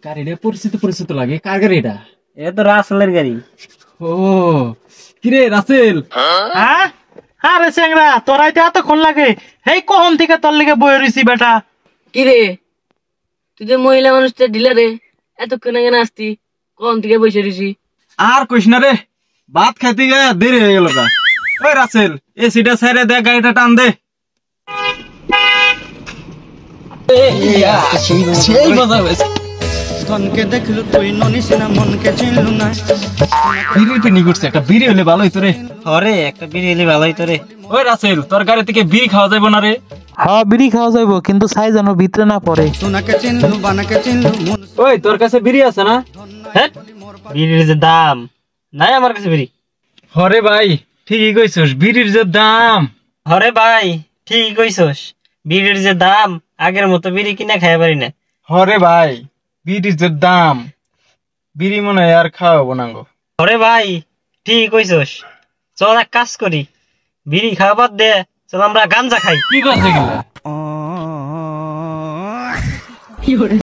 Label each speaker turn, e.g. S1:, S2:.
S1: গাড়িটা পরিচিত পরিচিত লাগে, কার গাড়ি এটা?
S2: এ তো রাসেলের গাড়ি।
S1: ও কিরে রাসেল?
S3: হ্যাঁ আরে চেংরা, তোরাই তো এতক্ষণ লাগে? এই কখন থেকে তোর লেগে বই রইছি বেটা।
S4: কিরে তুই যে মহিলা মানুষটা ডিলারে এতক্ষণ আগে আসতি, কখন থেকে বসে রয়েছি?
S1: আর কইস না রে, ভাত খাইতে গিয়ে দেরি হয়ে গেল গা। ওই রাসেল, এসিটা ছেড়ে দে, গাড়িটা টান দে। সেই মজা হয়েছে।
S5: ধনকে দেখলু তুই ননিস না, মনকে চিনলু না।
S1: বিড়ি পিনি করছে, একটা বিড়ি হলে ভালো হইতো রে।
S2: হরে একটা বিড়ি হলে ভালো হইতো রে।
S1: ওই রাসেল, তোর গাড়ি থেকে বিড়ি খাওয়া যাবে না রে?
S3: হ্যাঁ বিড়ি খাওয়া যাইবো, কিন্তু সাই যেন ভিতরে না পড়ে।
S5: সোনাকে চিনলু বানাকে চিনলু।
S1: ওই তোর কাছে বিড়ি আছে না?
S2: হ্যাঁ বিড়ির যে দাম নাই আমার কাছে বিড়ি।
S1: হরে ভাই ঠিকই কইছস, বিড়ির যে দাম।
S2: হরে ভাই ঠিক কইছস, বিড়ির যে দাম, আগের মতো বিড়ি কিনা খাইয়া পারি না।
S1: হরে ভাই বিড়ির যে দাম, বিড়ি মনে হয় আর খাওয়াবো না গো।
S2: হরে ভাই ঠিক কইছস, চল এক কাজ করি, বিড়ি খাওয়া বাদ দে, চল আমরা গাঞ্জা খাই।
S1: কি কথা গেলা?